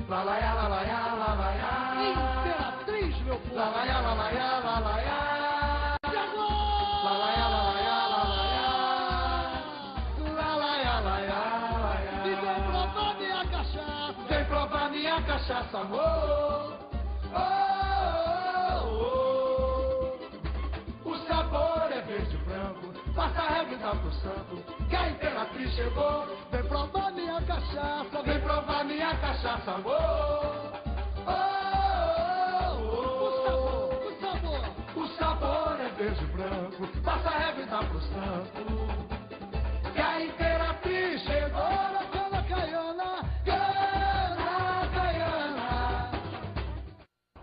Lalaiá, lalaiá, lalaiá. Imperatriz, meu povo. Lalaiá, lalaiá, lalaiá. Chegou! Lalaiá, lalaiá, lalaiá. Lalaiá, lalaiá, lalaiá. E vem provar minha cachaça. Vem provar minha cachaça, amor. Oh, oh, oh. O sabor é verde e branco. Passa a régua e dá pro santo. Que a imperatriz chegou. Vem provar minha cachaça. Vem provar minha cachaça, amor. Oh, oh, oh. O sabor. O sabor é verde e branco. Passa a régua e dá pro santo. Que a imperatriz chegou. Ora, cana, caiana. Cana, caiana.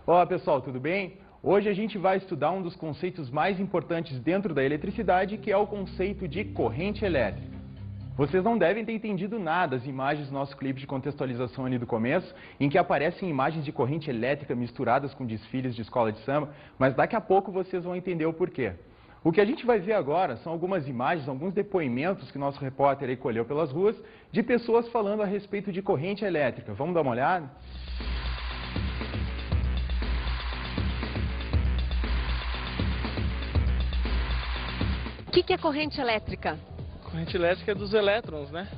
Olá pessoal, tudo bem? Hoje a gente vai estudar um dos conceitos mais importantes dentro da eletricidade, que é o conceito de corrente elétrica. Vocês não devem ter entendido nada das imagens do nosso clipe de contextualização ali do começo, em que aparecem imagens de corrente elétrica misturadas com desfiles de escola de samba, mas daqui a pouco vocês vão entender o porquê. O que a gente vai ver agora são algumas imagens, alguns depoimentos que nosso repórter aí colheu pelas ruas, de pessoas falando a respeito de corrente elétrica. Vamos dar uma olhada? O que é corrente elétrica? Corrente elétrica é dos elétrons, né?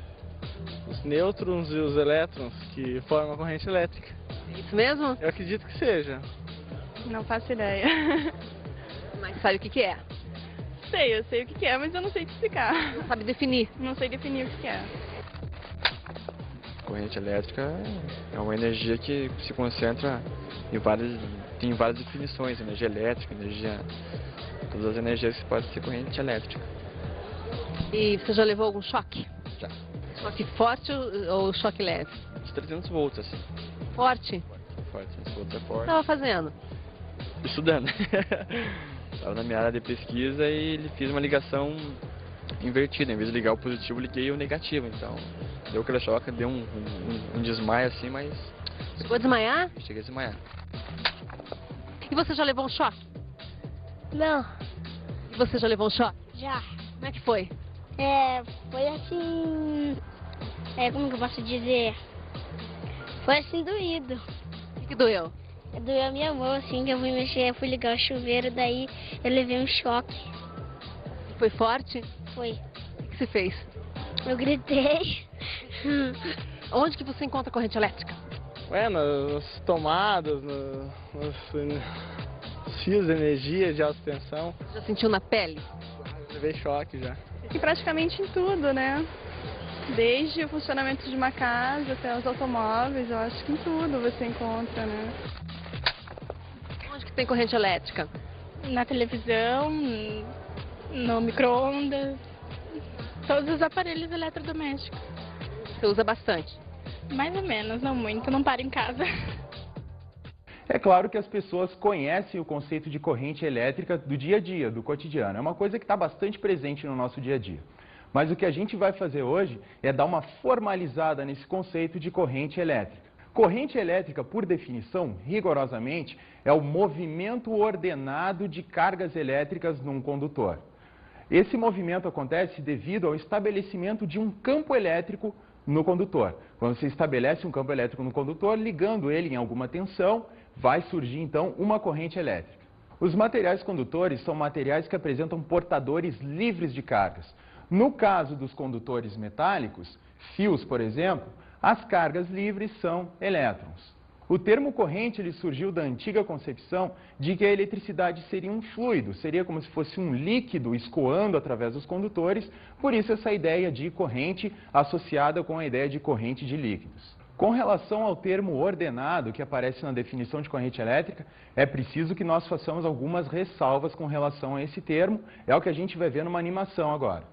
Os nêutrons e os elétrons que formam a corrente elétrica. É isso mesmo? Eu acredito que seja. Não faço ideia. Mas sabe o que é? Eu sei o que é, mas eu não sei te explicar. Não sabe definir. Não sei definir o que é. Corrente elétrica é uma energia que se concentra em tem várias definições, energia elétrica, todas as energias que podem ser corrente elétrica. E você já levou algum choque? Já. Choque forte ou choque leve? De 300 volts, assim. Forte? Forte, 300 volts é O que forte. estava fazendo? Estudando. Estava na minha área de pesquisa e ele fez uma ligação invertida. Em vez de ligar o positivo, liguei o negativo. Então, deu aquele choque, deu um desmaio assim, mas... Chegou a desmaiar? Cheguei a desmaiar. E você já levou um choque? Não, E você já levou um choque? já. Como é que foi? Foi assim. Como que eu posso dizer? Foi assim doído. O que doeu? Doeu a minha mão, assim, que eu fui mexer, fui ligar o chuveiro, daí eu levei um choque. Foi forte? Foi. O que você fez? Eu gritei. Onde que você encontra corrente elétrica? Nas tomadas, nos fios de energia de alta tensão. Já sentiu na pele? Levei choque já. E praticamente em tudo, né? Desde o funcionamento de uma casa até os automóveis, eu acho que em tudo você encontra, né? Onde que tem corrente elétrica? Na televisão, no micro-ondas, todos os aparelhos eletrodomésticos. Você usa bastante? Mais ou menos, não muito, não paro em casa. É claro que as pessoas conhecem o conceito de corrente elétrica do dia a dia, do cotidiano. É uma coisa que está bastante presente no nosso dia a dia. Mas o que a gente vai fazer hoje é dar uma formalizada nesse conceito de corrente elétrica. Corrente elétrica, por definição, rigorosamente, é o movimento ordenado de cargas elétricas num condutor. Esse movimento acontece devido ao estabelecimento de um campo elétrico no condutor. Quando você estabelece um campo elétrico no condutor, ligando ele em alguma tensão, vai surgir então uma corrente elétrica. Os materiais condutores são materiais que apresentam portadores livres de cargas. No caso dos condutores metálicos, fios por exemplo, as cargas livres são elétrons. O termo corrente ele surgiu da antiga concepção de que a eletricidade seria um fluido, seria como se fosse um líquido escoando através dos condutores, por isso essa ideia de corrente associada com a ideia de corrente de líquidos. Com relação ao termo ordenado que aparece na definição de corrente elétrica, é preciso que nós façamos algumas ressalvas com relação a esse termo, é o que a gente vai ver numa animação agora.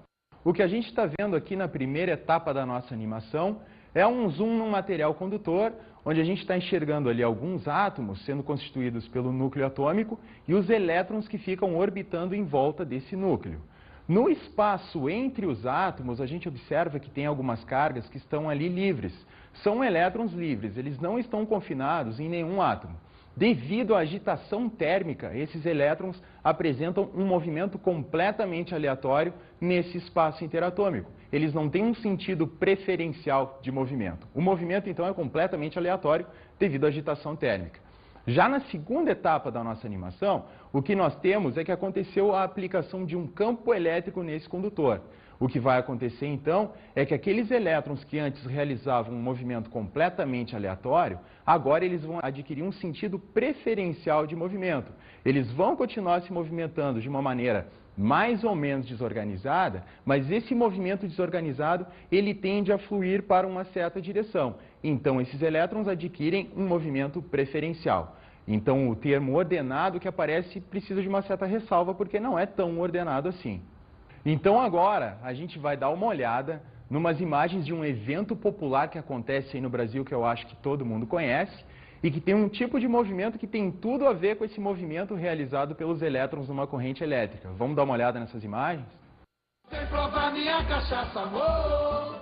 O que a gente está vendo aqui na primeira etapa da nossa animação é um zoom num material condutor, onde a gente está enxergando ali alguns átomos sendo constituídos pelo núcleo atômico e os elétrons que ficam orbitando em volta desse núcleo. No espaço entre os átomos, a gente observa que tem algumas cargas que estão ali livres. São elétrons livres, eles não estão confinados em nenhum átomo. Devido à agitação térmica, esses elétrons apresentam um movimento completamente aleatório nesse espaço interatômico. Eles não têm um sentido preferencial de movimento. O movimento, então, é completamente aleatório devido à agitação térmica. Já na segunda etapa da nossa animação, o que nós temos é que aconteceu a aplicação de um campo elétrico nesse condutor. O que vai acontecer, então, é que aqueles elétrons que antes realizavam um movimento completamente aleatório, agora eles vão adquirir um sentido preferencial de movimento. Eles vão continuar se movimentando de uma maneira mais ou menos desorganizada, mas esse movimento desorganizado, ele tende a fluir para uma certa direção. Então, esses elétrons adquirem um movimento preferencial. Então, o termo ordenado que aparece precisa de uma certa ressalva, porque não é tão ordenado assim. Então, agora, a gente vai dar uma olhada numas imagens de um evento popular que acontece aí no Brasil, que eu acho que todo mundo conhece, e que tem um tipo de movimento que tem tudo a ver com esse movimento realizado pelos elétrons numa corrente elétrica. Vamos dar uma olhada nessas imagens? Vem provar minha cachaça, amor.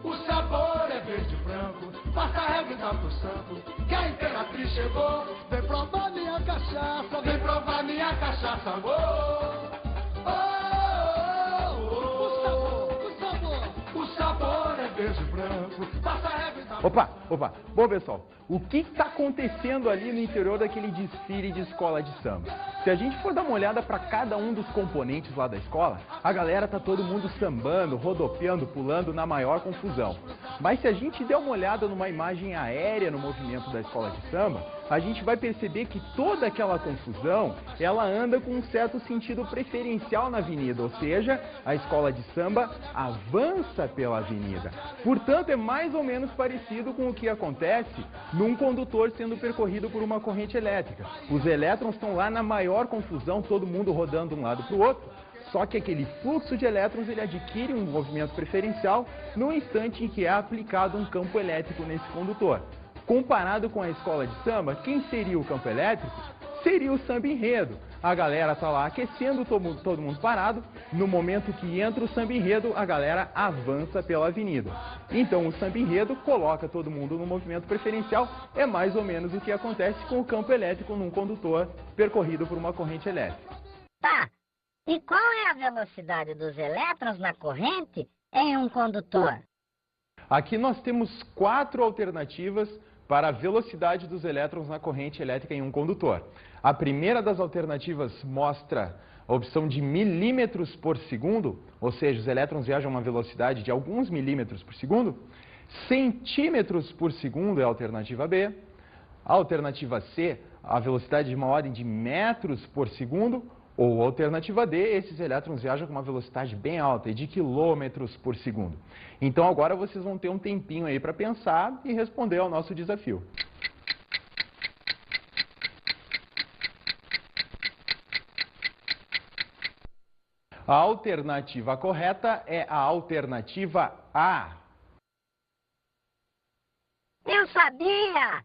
O sabor é verde e branco, passa a régua e dá pro santo, que a imperatriz chegou. Vem provar minha cachaça, Vem provar minha cachaça, amor. O sabor é verde e branco, passa a régua e dá pro Opa. Bom, pessoal, o que está acontecendo ali no interior daquele desfile de escola de samba? Se a gente for dar uma olhada para cada um dos componentes lá da escola, a galera tá todo mundo sambando, rodopiando, pulando na maior confusão. Mas se a gente der uma olhada numa imagem aérea no movimento da escola de samba, a gente vai perceber que toda aquela confusão, ela anda com um certo sentido preferencial na avenida, ou seja, a escola de samba avança pela avenida. Portanto, é mais ou menos parecido com o que acontece num condutor sendo percorrido por uma corrente elétrica. Os elétrons estão lá na maior confusão, todo mundo rodando de um lado para o outro, só que aquele fluxo de elétrons ele adquire um movimento preferencial no instante em que é aplicado um campo elétrico nesse condutor. Comparado com a escola de samba, quem seria o campo elétrico? Seria o samba enredo. A galera está lá aquecendo, todo mundo parado. No momento que entra o samba enredo, a galera avança pela avenida. Então o samba enredo coloca todo mundo no movimento preferencial. É mais ou menos o que acontece com o campo elétrico num condutor percorrido por uma corrente elétrica. Tá, e qual é a velocidade dos elétrons na corrente em um condutor? Aqui nós temos 4 alternativas para a velocidade dos elétrons na corrente elétrica em um condutor. A primeira das alternativas mostra a opção de milímetros por segundo, ou seja, os elétrons viajam a uma velocidade de alguns milímetros por segundo. Centímetros por segundo é a alternativa B. A alternativa C, a velocidade de uma ordem de metros por segundo. Ou alternativa D, esses elétrons viajam com uma velocidade bem alta, de quilômetros por segundo. Então agora vocês vão ter um tempinho aí para pensar e responder ao nosso desafio. A alternativa correta é a alternativa A. Eu sabia!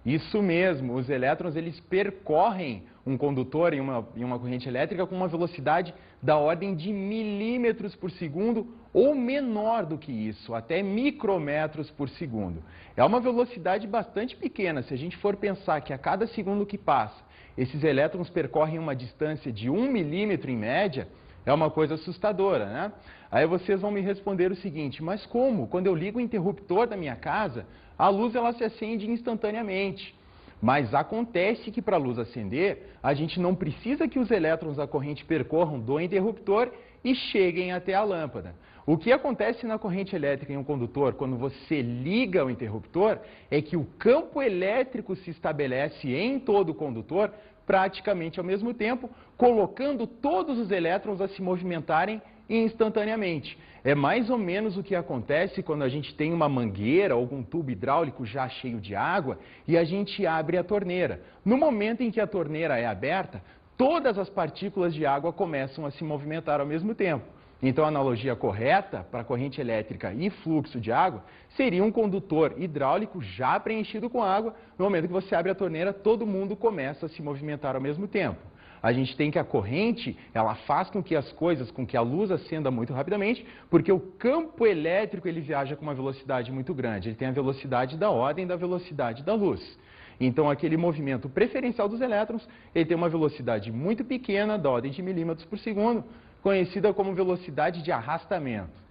Isso mesmo, os elétrons eles percorrem um condutor em uma corrente elétrica com uma velocidade da ordem de milímetros por segundo ou menor do que isso, até micrometros por segundo. É uma velocidade bastante pequena, se a gente for pensar que a cada segundo que passa, esses elétrons percorrem uma distância de 1 milímetro em média, é uma coisa assustadora, né? Aí vocês vão me responder o seguinte, mas como? Quando eu ligo o interruptor da minha casa, a luz ela se acende instantaneamente. Mas acontece que para a luz acender, a gente não precisa que os elétrons da corrente percorram do interruptor e cheguem até a lâmpada. O que acontece na corrente elétrica em um condutor, quando você liga o interruptor, é que o campo elétrico se estabelece em todo o condutor praticamente ao mesmo tempo, colocando todos os elétrons a se movimentarem instantaneamente. É mais ou menos o que acontece quando a gente tem uma mangueira ou algum tubo hidráulico já cheio de água e a gente abre a torneira. No momento em que a torneira é aberta, todas as partículas de água começam a se movimentar ao mesmo tempo. Então a analogia correta para corrente elétrica e fluxo de água seria um condutor hidráulico já preenchido com água. No momento que você abre a torneira, todo mundo começa a se movimentar ao mesmo tempo. A gente tem que a corrente, ela faz com que as coisas, com que a luz acenda muito rapidamente, porque o campo elétrico ele viaja com uma velocidade muito grande. Ele tem a velocidade da ordem da velocidade da luz. Então, aquele movimento preferencial dos elétrons, ele tem uma velocidade muito pequena, da ordem de milímetros por segundo, conhecida como velocidade de arrastamento.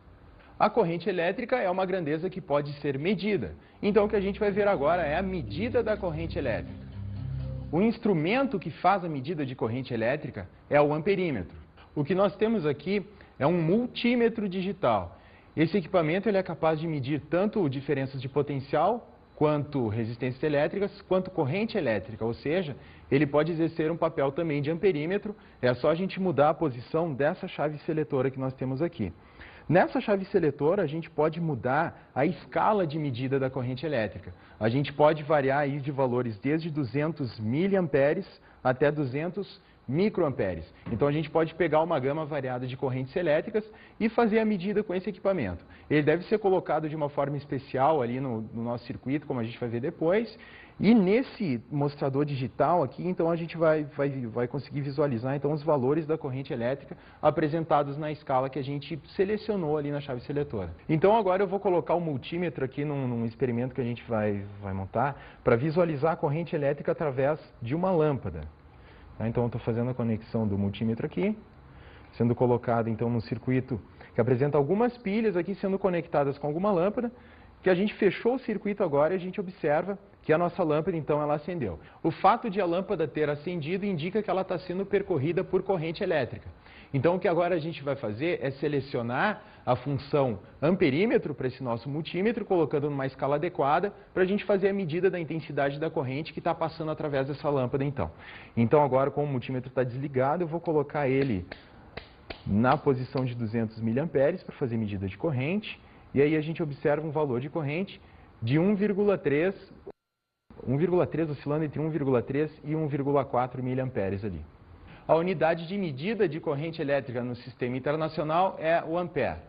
A corrente elétrica é uma grandeza que pode ser medida. Então, o que a gente vai ver agora é a medida da corrente elétrica. O instrumento que faz a medida de corrente elétrica é o amperímetro. O que nós temos aqui é um multímetro digital. Esse equipamento ele é capaz de medir tanto diferenças de potencial, quanto resistências elétricas, quanto corrente elétrica, ou seja, ele pode exercer um papel também de amperímetro, é só a gente mudar a posição dessa chave seletora que nós temos aqui. Nessa chave seletora, a gente pode mudar a escala de medida da corrente elétrica. A gente pode variar aí de valores desde 200 miliamperes até 200 microamperes. Então, a gente pode pegar uma gama variada de correntes elétricas e fazer a medida com esse equipamento. Ele deve ser colocado de uma forma especial ali no nosso circuito, como a gente vai ver depois. E nesse mostrador digital aqui, então, a gente vai conseguir visualizar então, os valores da corrente elétrica apresentados na escala que a gente selecionou ali na chave seletora. Então, agora eu vou colocar o multímetro aqui num experimento que a gente vai montar para visualizar a corrente elétrica através de uma lâmpada. Então, eu estou fazendo a conexão do multímetro aqui, sendo colocado então num circuito que apresenta algumas pilhas aqui sendo conectadas com alguma lâmpada, que a gente fechou o circuito agora e a gente observa que a nossa lâmpada então ela acendeu. O fato de a lâmpada ter acendido indica que ela está sendo percorrida por corrente elétrica. Então, o que agora a gente vai fazer é selecionar a função amperímetro para esse nosso multímetro, colocando numa escala adequada, para a gente fazer a medida da intensidade da corrente que está passando através dessa lâmpada, então. Então, agora, como o multímetro está desligado, eu vou colocar ele na posição de 200 miliamperes para fazer medida de corrente, e aí a gente observa um valor de corrente de 1,3, oscilando entre 1,3 e 1,4 miliamperes ali. A unidade de medida de corrente elétrica no sistema internacional é o ampere.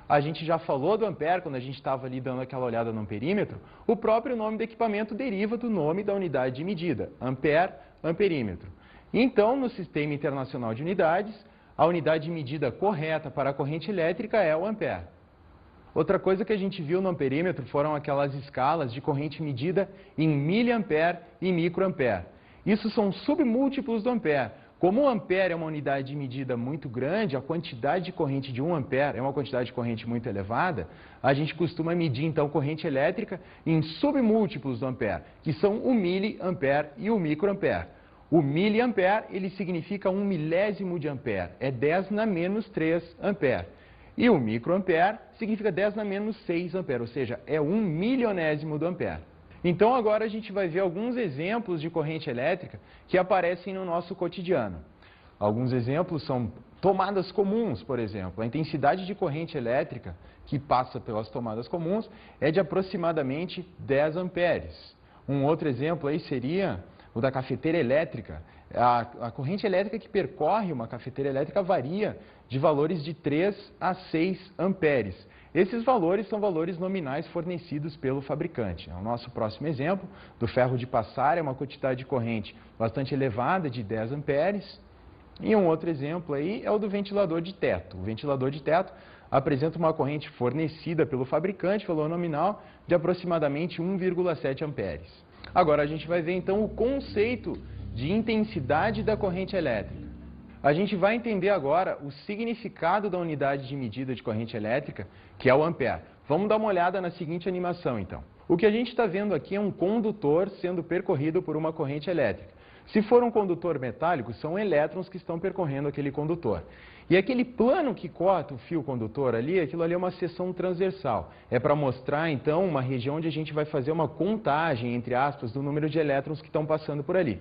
A gente já falou do ampere quando a gente estava ali dando aquela olhada no amperímetro. O próprio nome do equipamento deriva do nome da unidade de medida, ampere, amperímetro. Então, no sistema internacional de unidades, a unidade de medida correta para a corrente elétrica é o ampere. Outra coisa que a gente viu no amperímetro foram aquelas escalas de corrente medida em miliampere e microampere. Isso são submúltiplos do ampere. Como o ampere é uma unidade de medida muito grande, a quantidade de corrente de 1 ampere é uma quantidade de corrente muito elevada, a gente costuma medir então corrente elétrica em submúltiplos do ampere, que são o miliampere e o microampere. O miliampere, ele significa 1 milésimo de ampere, é 10 na menos 3 ampere. E o microampere significa 10 na menos 6 ampere, ou seja, é 1 milionésimo do ampere. Então, agora a gente vai ver alguns exemplos de corrente elétrica que aparecem no nosso cotidiano. Alguns exemplos são tomadas comuns, por exemplo. A intensidade de corrente elétrica que passa pelas tomadas comuns é de aproximadamente 10 amperes. Um outro exemplo aí seria o da cafeteira elétrica. A corrente elétrica que percorre uma cafeteira elétrica varia de valores de 3 a 6 amperes. Esses valores são valores nominais fornecidos pelo fabricante. O nosso próximo exemplo, do ferro de passar, é uma quantidade de corrente bastante elevada, de 10 amperes. E um outro exemplo aí é o do ventilador de teto. O ventilador de teto apresenta uma corrente fornecida pelo fabricante, valor nominal, de aproximadamente 1,7 amperes. Agora a gente vai ver então o conceito de intensidade da corrente elétrica. A gente vai entender agora o significado da unidade de medida de corrente elétrica, que é o ampere. Vamos dar uma olhada na seguinte animação, então. O que a gente está vendo aqui é um condutor sendo percorrido por uma corrente elétrica. Se for um condutor metálico, são elétrons que estão percorrendo aquele condutor. E aquele plano que corta o fio condutor ali, aquilo ali é uma seção transversal. É para mostrar, então, uma região onde a gente vai fazer uma contagem, entre aspas, do número de elétrons que estão passando por ali.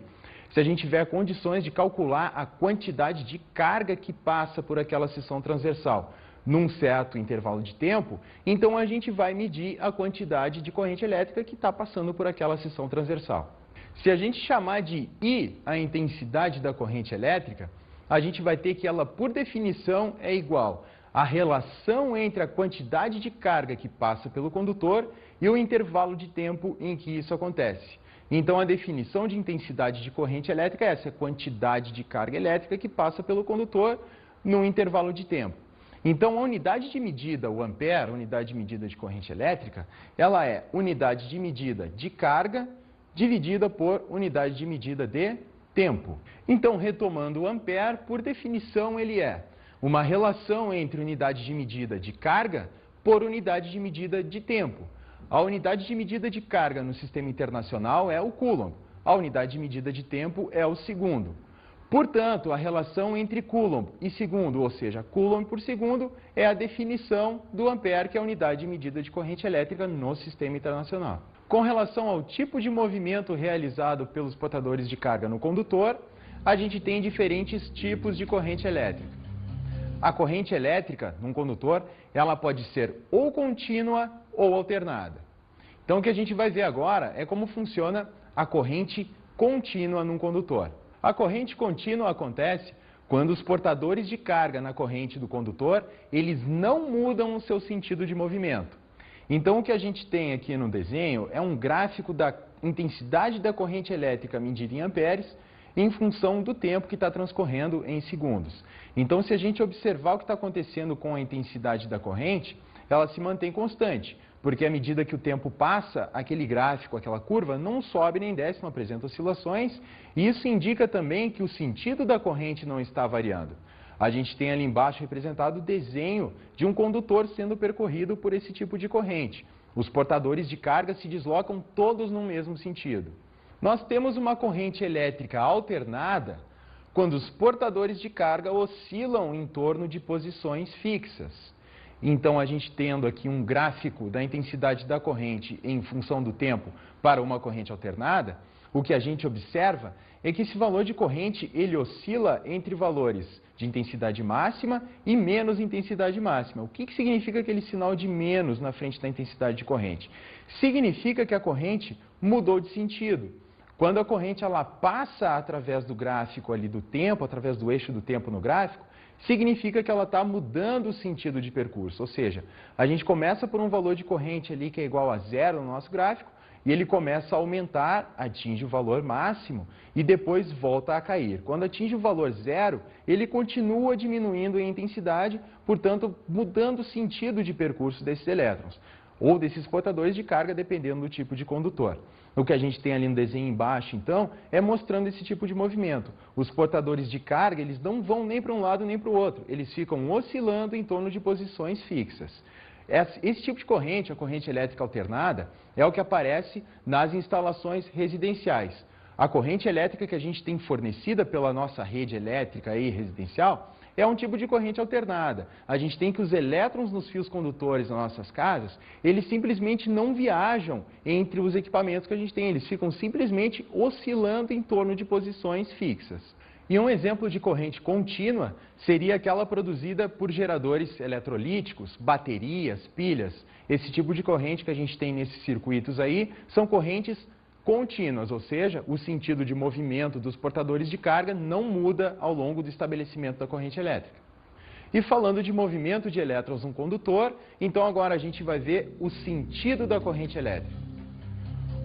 Se a gente tiver condições de calcular a quantidade de carga que passa por aquela seção transversal num certo intervalo de tempo, então a gente vai medir a quantidade de corrente elétrica que está passando por aquela seção transversal. Se a gente chamar de I a intensidade da corrente elétrica, a gente vai ter que ela, por definição, é igual à relação entre a quantidade de carga que passa pelo condutor e o intervalo de tempo em que isso acontece. Então, a definição de intensidade de corrente elétrica é essa, a quantidade de carga elétrica que passa pelo condutor num intervalo de tempo. Então, a unidade de medida, o ampere, a unidade de medida de corrente elétrica, ela é unidade de medida de carga dividida por unidade de medida de tempo. Então, retomando o ampere, por definição, ele é uma relação entre unidade de medida de carga por unidade de medida de tempo. A unidade de medida de carga no sistema internacional é o Coulomb. A unidade de medida de tempo é o segundo. Portanto, a relação entre Coulomb e segundo, ou seja, Coulomb por segundo, é a definição do ampere, que é a unidade de medida de corrente elétrica no sistema internacional. Com relação ao tipo de movimento realizado pelos portadores de carga no condutor, a gente tem diferentes tipos de corrente elétrica. A corrente elétrica num condutor, ela pode ser ou contínua ou alternada. Então, o que a gente vai ver agora é como funciona a corrente contínua num condutor. A corrente contínua acontece quando os portadores de carga na corrente do condutor, eles não mudam o seu sentido de movimento. Então, o que a gente tem aqui no desenho é um gráfico da intensidade da corrente elétrica medida em amperes em função do tempo que está transcorrendo em segundos. Então, se a gente observar o que está acontecendo com a intensidade da corrente, ela se mantém constante, porque à medida que o tempo passa, aquele gráfico, aquela curva, não sobe nem desce, não apresenta oscilações, e isso indica também que o sentido da corrente não está variando. A gente tem ali embaixo representado o desenho de um condutor sendo percorrido por esse tipo de corrente. Os portadores de carga se deslocam todos no mesmo sentido. Nós temos uma corrente elétrica alternada quando os portadores de carga oscilam em torno de posições fixas. Então, a gente tendo aqui um gráfico da intensidade da corrente em função do tempo para uma corrente alternada, o que a gente observa é que esse valor de corrente, ele oscila entre valores de intensidade máxima e menos intensidade máxima. O que significa aquele sinal de menos na frente da intensidade de corrente? Significa que a corrente mudou de sentido. Quando a corrente ela passa através do gráfico ali do tempo, através do eixo do tempo no gráfico, significa que ela está mudando o sentido de percurso. Ou seja, a gente começa por um valor de corrente ali que é igual a zero no nosso gráfico, e ele começa a aumentar, atinge o valor máximo e depois volta a cair. Quando atinge o valor zero, ele continua diminuindo em intensidade, portanto, mudando o sentido de percurso desses elétrons, ou desses portadores de carga, dependendo do tipo de condutor. O que a gente tem ali no desenho embaixo, então, é mostrando esse tipo de movimento. Os portadores de carga, eles não vão nem para um lado nem para o outro, eles ficam oscilando em torno de posições fixas. Esse tipo de corrente, a corrente elétrica alternada, é o que aparece nas instalações residenciais. A corrente elétrica que a gente tem fornecida pela nossa rede elétrica aí residencial é um tipo de corrente alternada. A gente tem que os elétrons nos fios condutores nas nossas casas, eles simplesmente não viajam entre os equipamentos que a gente tem, eles ficam simplesmente oscilando em torno de posições fixas. E um exemplo de corrente contínua seria aquela produzida por geradores eletrolíticos, baterias, pilhas. Esse tipo de corrente que a gente tem nesses circuitos aí são correntes contínuas, ou seja, o sentido de movimento dos portadores de carga não muda ao longo do estabelecimento da corrente elétrica. E falando de movimento de elétrons num condutor, então agora a gente vai ver o sentido da corrente elétrica.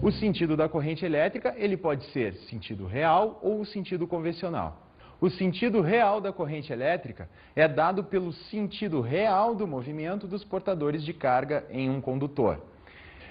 O sentido da corrente elétrica, ele pode ser sentido real ou o sentido convencional. O sentido real da corrente elétrica é dado pelo sentido real do movimento dos portadores de carga em um condutor.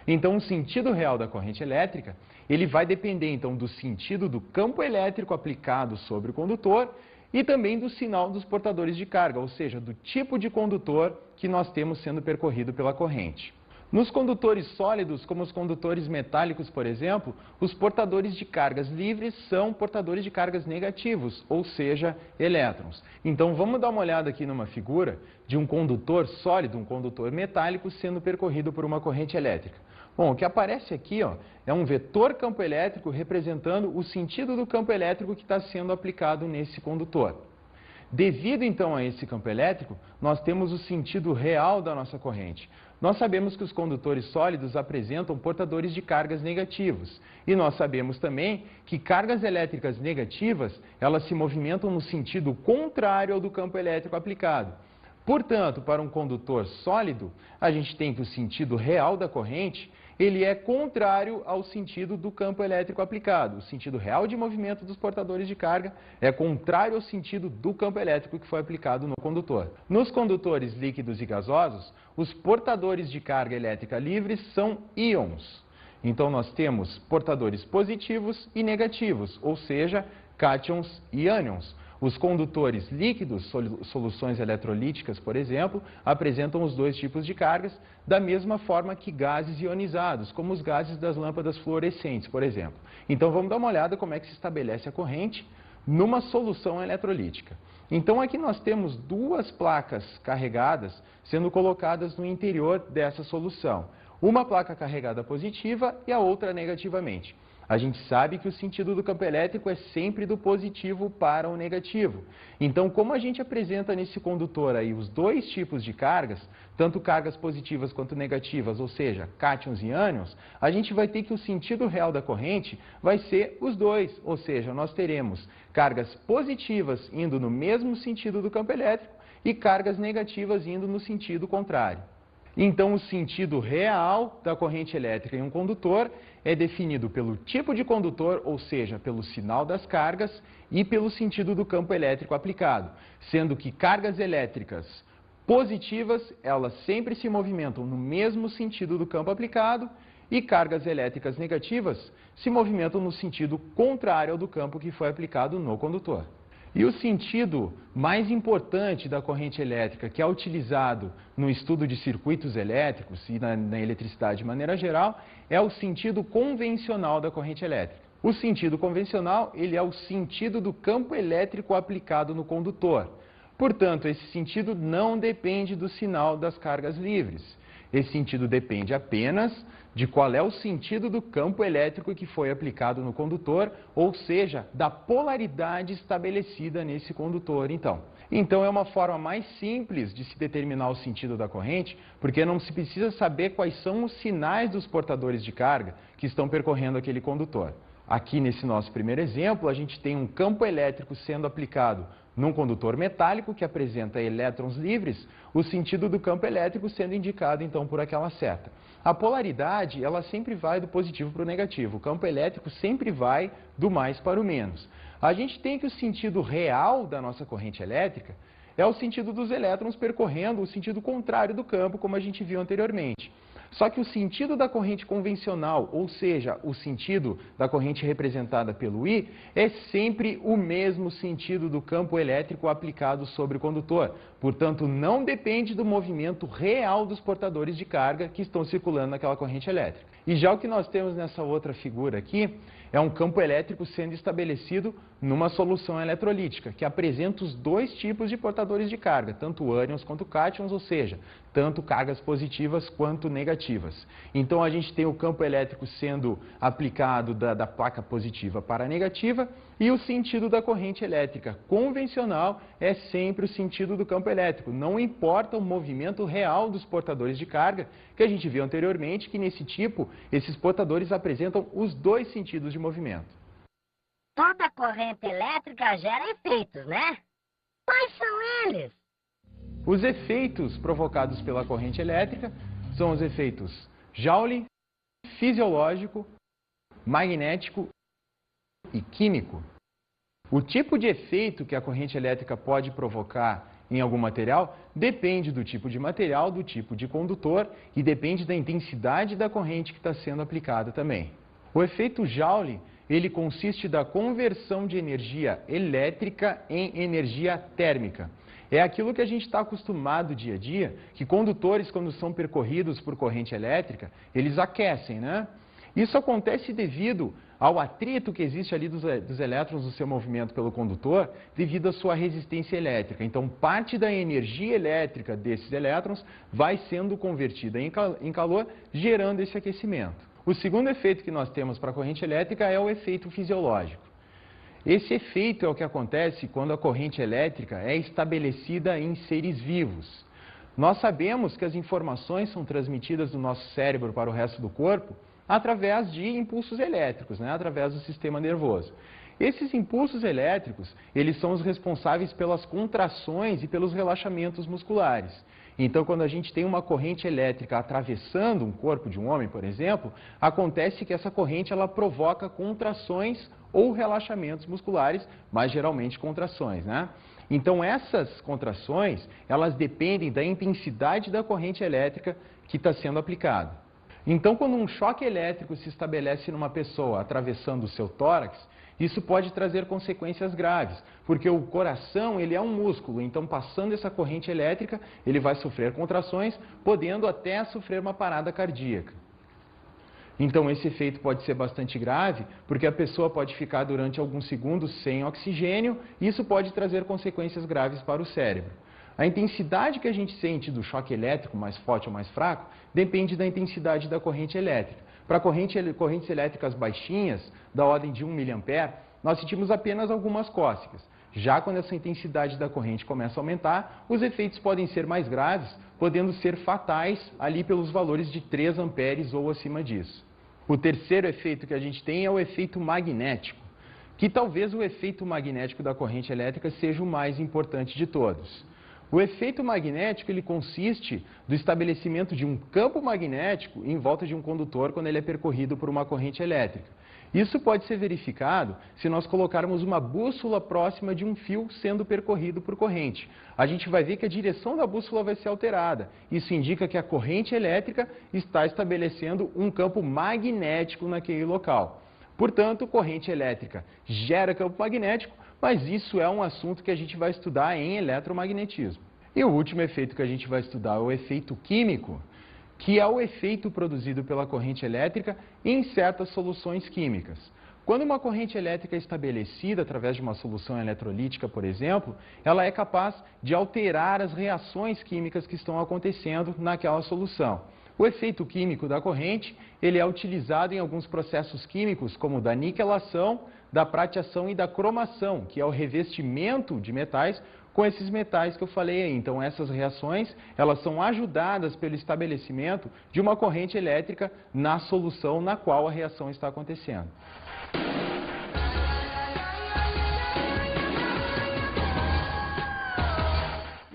Então, o sentido real da corrente elétrica, ele vai depender, então, do sentido do campo elétrico aplicado sobre o condutor e também do sinal dos portadores de carga, ou seja, do tipo de condutor que nós temos sendo percorrido pela corrente. Nos condutores sólidos, como os condutores metálicos, por exemplo, os portadores de cargas livres são portadores de cargas negativos, ou seja, elétrons. Então, vamos dar uma olhada aqui numa figura de um condutor sólido, um condutor metálico, sendo percorrido por uma corrente elétrica. Bom, o que aparece aqui é um vetor campo elétrico representando o sentido do campo elétrico que está sendo aplicado nesse condutor. Devido, então, a esse campo elétrico, nós temos o sentido real da nossa corrente. Nós sabemos que os condutores sólidos apresentam portadores de cargas negativos. E nós sabemos também que cargas elétricas negativas, elas se movimentam no sentido contrário ao do campo elétrico aplicado. Portanto, para um condutor sólido, a gente tem que o sentido real da corrente, ele é contrário ao sentido do campo elétrico aplicado. O sentido real de movimento dos portadores de carga é contrário ao sentido do campo elétrico que foi aplicado no condutor. Nos condutores líquidos e gasosos, os portadores de carga elétrica livres são íons. Então nós temos portadores positivos e negativos, ou seja, cátions e ânions. Os condutores líquidos, soluções eletrolíticas, por exemplo, apresentam os dois tipos de cargas, da mesma forma que gases ionizados, como os gases das lâmpadas fluorescentes, por exemplo. Então vamos dar uma olhada como é que se estabelece a corrente numa solução eletrolítica. Então aqui nós temos duas placas carregadas sendo colocadas no interior dessa solução. Uma placa carregada positiva e a outra negativamente. A gente sabe que o sentido do campo elétrico é sempre do positivo para o negativo. Então, como a gente apresenta nesse condutor aí os dois tipos de cargas, tanto cargas positivas quanto negativas, ou seja, cátions e ânions, a gente vai ter que o sentido real da corrente vai ser os dois, ou seja, nós teremos cargas positivas indo no mesmo sentido do campo elétrico e cargas negativas indo no sentido contrário. Então, o sentido real da corrente elétrica em um condutor é definido pelo tipo de condutor, ou seja, pelo sinal das cargas e pelo sentido do campo elétrico aplicado, sendo que cargas elétricas positivas, elas sempre se movimentam no mesmo sentido do campo aplicado e cargas elétricas negativas se movimentam no sentido contrário ao do campo que foi aplicado no condutor. E o sentido mais importante da corrente elétrica, que é utilizado no estudo de circuitos elétricos e na eletricidade de maneira geral, é o sentido convencional da corrente elétrica. O sentido convencional, ele é o sentido do campo elétrico aplicado no condutor. Portanto, esse sentido não depende do sinal das cargas livres. Esse sentido depende apenas de qual é o sentido do campo elétrico que foi aplicado no condutor, ou seja, da polaridade estabelecida nesse condutor, então. Então é uma forma mais simples de se determinar o sentido da corrente, porque não se precisa saber quais são os sinais dos portadores de carga que estão percorrendo aquele condutor. Aqui nesse nosso primeiro exemplo, a gente tem um campo elétrico sendo aplicado num condutor metálico que apresenta elétrons livres, o sentido do campo elétrico sendo indicado então por aquela seta. A polaridade, ela sempre vai do positivo para o negativo, o campo elétrico sempre vai do mais para o menos. A gente tem que o sentido real da nossa corrente elétrica é o sentido dos elétrons percorrendo o sentido contrário do campo, como a gente viu anteriormente. Só que o sentido da corrente convencional, ou seja, o sentido da corrente representada pelo I, é sempre o mesmo sentido do campo elétrico aplicado sobre o condutor. Portanto, não depende do movimento real dos portadores de carga que estão circulando naquela corrente elétrica. E já o que nós temos nessa outra figura aqui é um campo elétrico sendo estabelecido numa solução eletrolítica, que apresenta os dois tipos de portadores de carga, tanto ânions quanto cátions, ou seja, tanto cargas positivas quanto negativas. Então a gente tem o campo elétrico sendo aplicado da placa positiva para a negativa e o sentido da corrente elétrica convencional é sempre o sentido do campo elétrico. Não importa o movimento real dos portadores de carga, que a gente viu anteriormente, que nesse tipo, esses portadores apresentam os dois sentidos de movimento. Toda corrente elétrica gera efeitos, né? Quais são eles? Os efeitos provocados pela corrente elétrica são os efeitos Joule, fisiológico, magnético e químico. O tipo de efeito que a corrente elétrica pode provocar em algum material depende do tipo de material, do tipo de condutor e depende da intensidade da corrente que está sendo aplicada também. O efeito Joule, ele consiste da conversão de energia elétrica em energia térmica. É aquilo que a gente está acostumado dia a dia, que condutores, quando são percorridos por corrente elétrica, eles aquecem, né? Isso acontece devido ao atrito que existe ali dos elétrons no seu movimento pelo condutor, devido à sua resistência elétrica. Então, parte da energia elétrica desses elétrons vai sendo convertida em calor, gerando esse aquecimento. O segundo efeito que nós temos para a corrente elétrica é o efeito fisiológico. Esse efeito é o que acontece quando a corrente elétrica é estabelecida em seres vivos. Nós sabemos que as informações são transmitidas do nosso cérebro para o resto do corpo através de impulsos elétricos, né? Através do sistema nervoso. Esses impulsos elétricos, eles são os responsáveis pelas contrações e pelos relaxamentos musculares. Então, quando a gente tem uma corrente elétrica atravessando um corpo de um homem, por exemplo, acontece que essa corrente ela provoca contrações ou relaxamentos musculares, mas geralmente contrações, né? Então, essas contrações, elas dependem da intensidade da corrente elétrica que está sendo aplicada. Então, quando um choque elétrico se estabelece numa pessoa atravessando o seu tórax, isso pode trazer consequências graves, porque o coração ele é um músculo, então passando essa corrente elétrica, ele vai sofrer contrações, podendo até sofrer uma parada cardíaca. Então esse efeito pode ser bastante grave, porque a pessoa pode ficar durante alguns segundos sem oxigênio, e isso pode trazer consequências graves para o cérebro. A intensidade que a gente sente do choque elétrico, mais forte ou mais fraco, depende da intensidade da corrente elétrica. Para correntes elétricas baixinhas, da ordem de 1 mA, nós sentimos apenas algumas cócegas. Já quando essa intensidade da corrente começa a aumentar, os efeitos podem ser mais graves, podendo ser fatais ali pelos valores de 3 amperes ou acima disso. O terceiro efeito que a gente tem é o efeito magnético, que talvez o efeito magnético da corrente elétrica seja o mais importante de todos. O efeito magnético ele consiste do estabelecimento de um campo magnético em volta de um condutor quando ele é percorrido por uma corrente elétrica. Isso pode ser verificado se nós colocarmos uma bússola próxima de um fio sendo percorrido por corrente. A gente vai ver que a direção da bússola vai ser alterada. Isso indica que a corrente elétrica está estabelecendo um campo magnético naquele local. Portanto, corrente elétrica gera campo magnético, mas isso é um assunto que a gente vai estudar em eletromagnetismo. E o último efeito que a gente vai estudar é o efeito químico, que é o efeito produzido pela corrente elétrica em certas soluções químicas. Quando uma corrente elétrica é estabelecida através de uma solução eletrolítica, por exemplo, ela é capaz de alterar as reações químicas que estão acontecendo naquela solução. O efeito químico da corrente, ele é utilizado em alguns processos químicos, como da niquelação, da prateação e da cromação, que é o revestimento de metais com esses metais que eu falei aí. Então, essas reações, elas são ajudadas pelo estabelecimento de uma corrente elétrica na solução na qual a reação está acontecendo.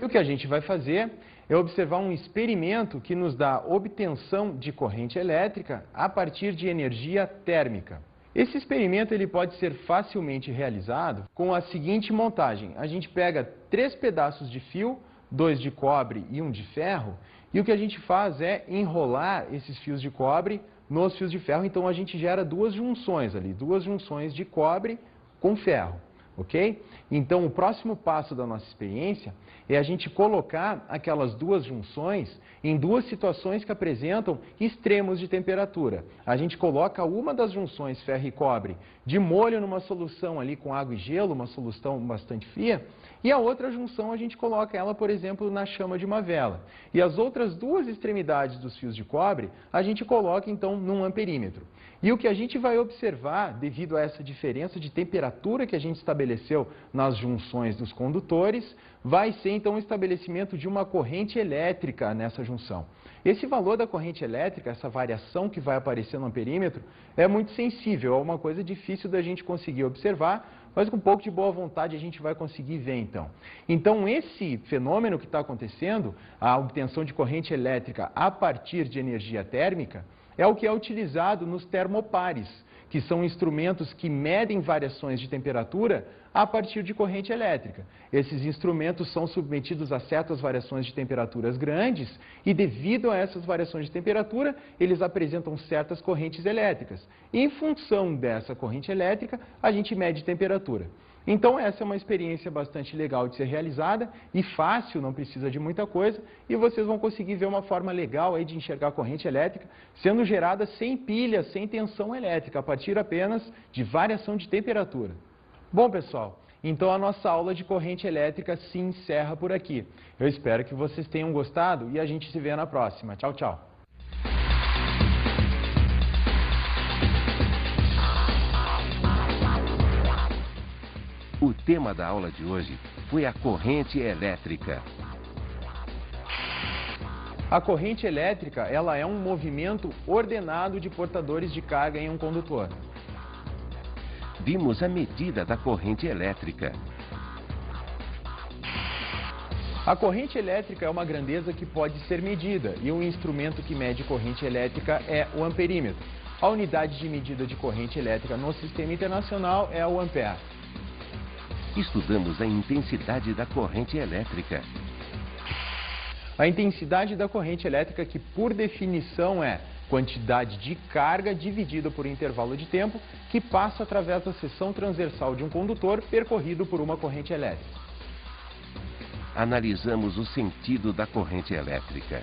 E o que a gente vai fazer é observar um experimento que nos dá obtenção de corrente elétrica a partir de energia térmica. Esse experimento ele pode ser facilmente realizado com a seguinte montagem. A gente pega 3 pedaços de fio, 2 de cobre e 1 de ferro, e o que a gente faz é enrolar esses fios de cobre nos fios de ferro. Então a gente gera 2 junções ali, 2 junções de cobre com ferro. Ok? Então, o próximo passo da nossa experiência é a gente colocar aquelas 2 junções em 2 situações que apresentam extremos de temperatura. A gente coloca uma das junções ferro e cobre de molho numa solução ali com água e gelo, uma solução bastante fria, e a outra junção a gente coloca ela, por exemplo, na chama de uma vela. E as outras 2 extremidades dos fios de cobre a gente coloca então num amperímetro. E o que a gente vai observar, devido a essa diferença de temperatura que a gente estabeleceu nas junções dos condutores, vai ser então o estabelecimento de uma corrente elétrica nessa junção. Esse valor da corrente elétrica, essa variação que vai aparecer no amperímetro, é muito sensível, é uma coisa difícil da gente conseguir observar, mas com um pouco de boa vontade a gente vai conseguir ver então. Então esse fenômeno que está acontecendo, a obtenção de corrente elétrica a partir de energia térmica, é o que é utilizado nos termopares, que são instrumentos que medem variações de temperatura a partir de corrente elétrica. Esses instrumentos são submetidos a certas variações de temperaturas grandes e, devido a essas variações de temperatura, eles apresentam certas correntes elétricas. E, em função dessa corrente elétrica, a gente mede temperatura. Então, essa é uma experiência bastante legal de ser realizada e fácil, não precisa de muita coisa, e vocês vão conseguir ver uma forma legal aí de enxergar a corrente elétrica sendo gerada sem pilha, sem tensão elétrica, a partir apenas de variação de temperatura. Bom, pessoal, então a nossa aula de corrente elétrica se encerra por aqui. Eu espero que vocês tenham gostado e a gente se vê na próxima. Tchau, tchau. O tema da aula de hoje foi a corrente elétrica. A corrente elétrica, ela é um movimento ordenado de portadores de carga em um condutor. Vimos a medida da corrente elétrica. A corrente elétrica é uma grandeza que pode ser medida e um instrumento que mede corrente elétrica é o amperímetro. A unidade de medida de corrente elétrica no sistema internacional é o ampere. Estudamos a intensidade da corrente elétrica. A intensidade da corrente elétrica, que por definição é quantidade de carga dividida por intervalo de tempo, que passa através da seção transversal de um condutor percorrido por uma corrente elétrica. Analisamos o sentido da corrente elétrica.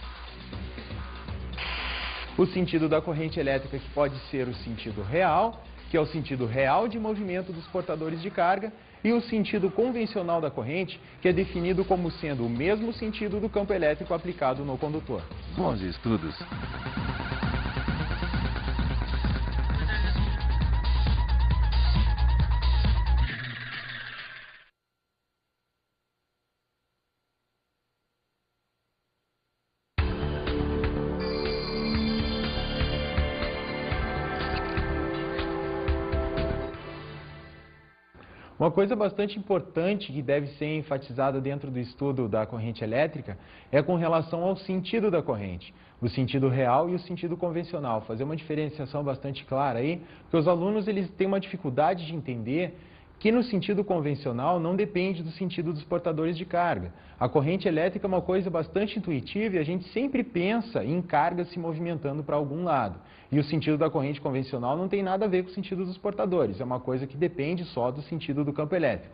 O sentido da corrente elétrica, que pode ser o sentido real, que é o sentido real de movimento dos portadores de carga, e o sentido convencional da corrente, que é definido como sendo o mesmo sentido do campo elétrico aplicado no condutor. Bons estudos. Uma coisa bastante importante que deve ser enfatizada dentro do estudo da corrente elétrica é com relação ao sentido da corrente, o sentido real e o sentido convencional. Fazer uma diferenciação bastante clara aí, porque os alunos eles têm uma dificuldade de entender que no sentido convencional não depende do sentido dos portadores de carga. A corrente elétrica é uma coisa bastante intuitiva e a gente sempre pensa em carga se movimentando para algum lado. E o sentido da corrente convencional não tem nada a ver com o sentido dos portadores, é uma coisa que depende só do sentido do campo elétrico.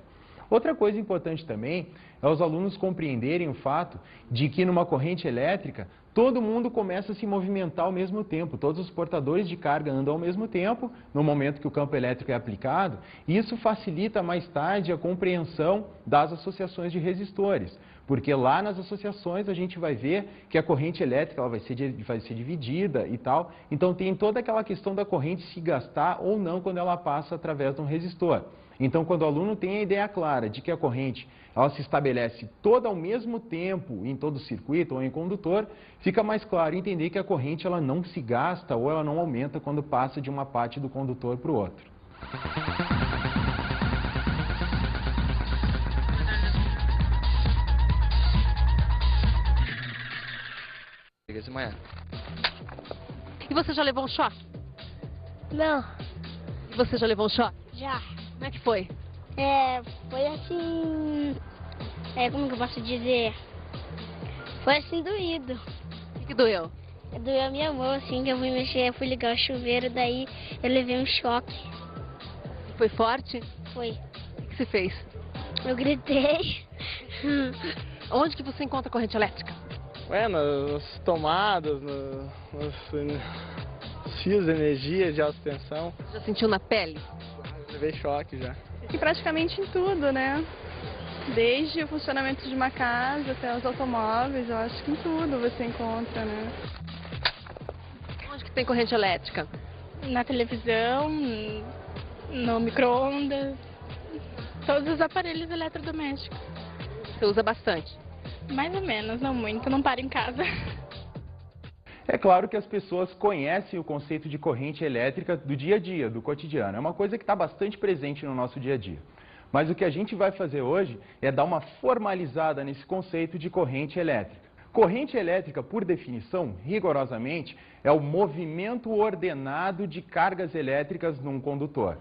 Outra coisa importante também é os alunos compreenderem o fato de que numa corrente elétrica todo mundo começa a se movimentar ao mesmo tempo, todos os portadores de carga andam ao mesmo tempo no momento que o campo elétrico é aplicado, e isso facilita mais tarde a compreensão das associações de resistores, porque lá nas associações a gente vai ver que a corrente elétrica ela vai ser dividida e tal, então tem toda aquela questão da corrente se gastar ou não quando ela passa através de um resistor. Então, quando o aluno tem a ideia clara de que a corrente ela se estabelece toda ao mesmo tempo em todo o circuito ou em condutor, fica mais claro entender que a corrente ela não se gasta ou ela não aumenta quando passa de uma parte do condutor para o outro. E você já levou um choque? Não, E você já levou um choque? já. Como é que foi? Foi assim... como que eu posso dizer? Foi assim doído. O que doeu? Doeu a minha mão, assim, que eu fui mexer, fui ligar o chuveiro, daí eu levei um choque. Foi forte? Foi. O que você fez? Eu gritei. Onde que você encontra corrente elétrica? Nas tomadas, nos fios de energia de alta tensão. Já sentiu na pele? Levei choque já. E praticamente em tudo, né? Desde o funcionamento de uma casa até os automóveis, eu acho que em tudo você encontra, né? Onde que tem corrente elétrica? Na televisão, no micro-ondas, todos os aparelhos eletrodomésticos. Você usa bastante? Mais ou menos, não muito, não paro em casa. É claro que as pessoas conhecem o conceito de corrente elétrica do dia a dia, do cotidiano. É uma coisa que está bastante presente no nosso dia a dia. Mas o que a gente vai fazer hoje é dar uma formalizada nesse conceito de corrente elétrica. Corrente elétrica, por definição, rigorosamente, é o movimento ordenado de cargas elétricas num condutor.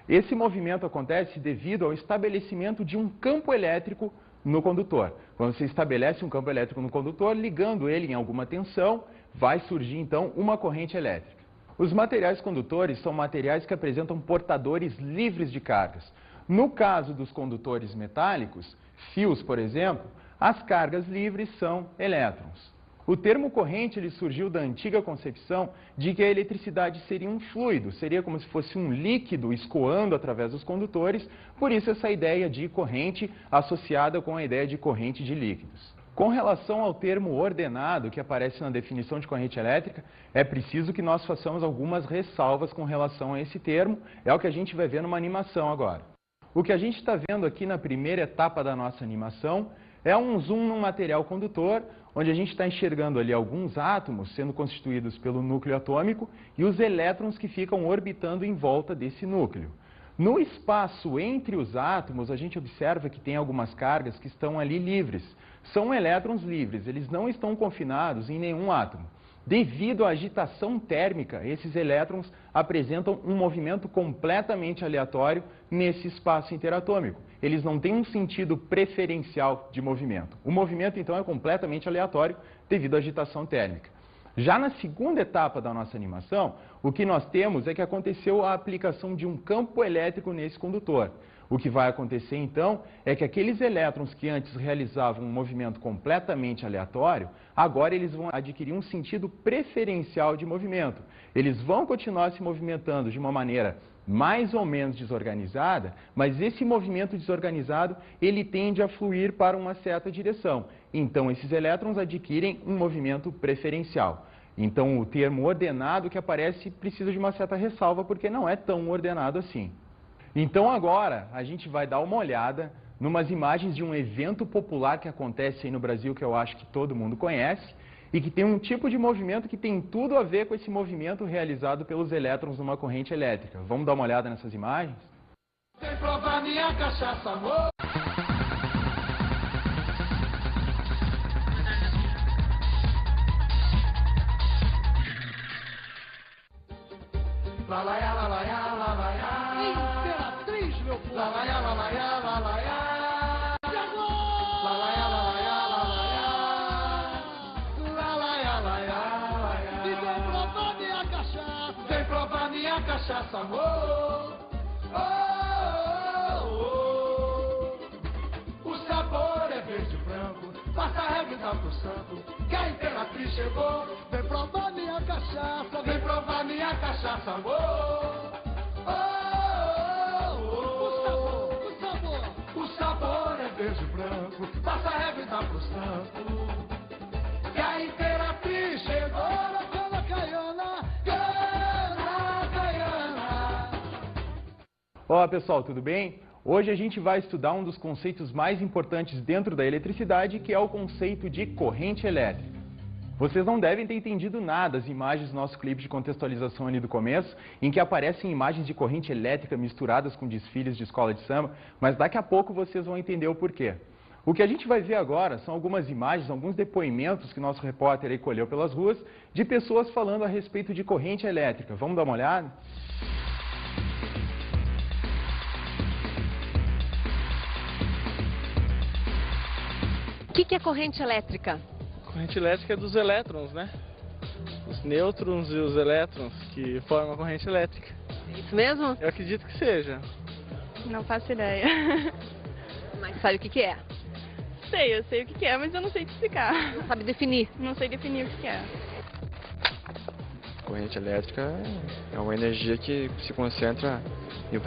Esse movimento acontece devido ao estabelecimento de um campo elétrico no condutor. Quando você estabelece um campo elétrico no condutor, ligando ele em alguma tensão, vai surgir então uma corrente elétrica. Os materiais condutores são materiais que apresentam portadores livres de cargas. No caso dos condutores metálicos, fios, por exemplo, as cargas livres são elétrons. O termo corrente ele surgiu da antiga concepção de que a eletricidade seria um fluido, seria como se fosse um líquido escoando através dos condutores, por isso essa ideia de corrente associada com a ideia de corrente de líquidos. Com relação ao termo ordenado, que aparece na definição de corrente elétrica, é preciso que nós façamos algumas ressalvas com relação a esse termo, é o que a gente vai ver numa animação agora. O que a gente está vendo aqui na primeira etapa da nossa animação é um zoom num material condutor, onde a gente está enxergando ali alguns átomos sendo constituídos pelo núcleo atômico e os elétrons que ficam orbitando em volta desse núcleo. No espaço entre os átomos, a gente observa que tem algumas cargas que estão ali livres. São elétrons livres, eles não estão confinados em nenhum átomo. Devido à agitação térmica, esses elétrons apresentam um movimento completamente aleatório nesse espaço interatômico. Eles não têm um sentido preferencial de movimento. O movimento, então, é completamente aleatório devido à agitação térmica. Já na segunda etapa da nossa animação, o que nós temos é que aconteceu a aplicação de um campo elétrico nesse condutor. O que vai acontecer, então, é que aqueles elétrons que antes realizavam um movimento completamente aleatório, agora eles vão adquirir um sentido preferencial de movimento. Eles vão continuar se movimentando de uma maneira mais ou menos desorganizada, mas esse movimento desorganizado, ele tende a fluir para uma certa direção. Então, esses elétrons adquirem um movimento preferencial. Então, o termo ordenado que aparece precisa de uma certa ressalva, porque não é tão ordenado assim. Então, agora, a gente vai dar uma olhada numas imagens de um evento popular que acontece aí no Brasil, que eu acho que todo mundo conhece, e que tem um tipo de movimento que tem tudo a ver com esse movimento realizado pelos elétrons numa corrente elétrica. Vamos dar uma olhada nessas imagens? Vem provar minha cachaça, amor. Lalaiá, lalaiá, lalaiá. Imperatriz, meu povo! Lalaiá, lalaiá, lalaiá. Lalaiá, lalaiá, lalaiá. Lalaiá, lalaiá, E vem provar minha cachaça! vem provar minha cachaça, amor. Oh, oh, oh. O sabor é verde e branco, passa a regra e dá pro santo, que a imperatriz chegou. Vem provar minha cachaça! Vem provar minha cachaça, amor. Oh, oh, oh. O sabor! O sabor é verde e branco, passa a regra e dá pro santo, que a imperatriz chegou. Ora, cana, caiana! Cana, caiana. Olá pessoal, tudo bem? Hoje a gente vai estudar um dos conceitos mais importantes dentro da eletricidade, que é o conceito de corrente elétrica. Vocês não devem ter entendido nada das imagens do nosso clipe de contextualização ali do começo, em que aparecem imagens de corrente elétrica misturadas com desfiles de escola de samba, mas daqui a pouco vocês vão entender o porquê. O que a gente vai ver agora são algumas imagens, alguns depoimentos que o nosso repórter aí colheu pelas ruas, de pessoas falando a respeito de corrente elétrica. Vamos dar uma olhada? O que é corrente elétrica? A corrente elétrica é dos elétrons, né? Os nêutrons e os elétrons que formam a corrente elétrica. É isso mesmo? Eu acredito que seja. Não faço ideia. Mas sabe o que é? Eu sei o que é, mas eu não sei te explicar. Não sabe definir? Não sei definir o que é. Corrente elétrica é uma energia que se concentra em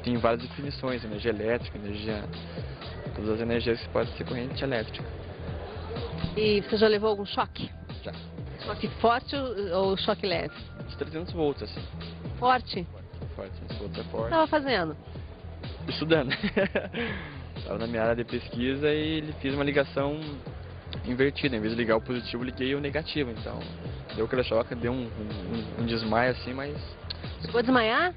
tem várias definições, energia elétrica, todas as energias que podem ser corrente elétrica. E você já levou algum choque? Já. Choque forte ou choque leve? De 300 volts, assim. Forte? Forte, 300 volts é O que forte. estava fazendo? Estudando. Estava na minha área de pesquisa e ele fez uma ligação invertida. Em vez de ligar o positivo, liguei o negativo. Então, deu aquele choque, deu um desmaio assim, mas... Chegou a desmaiar?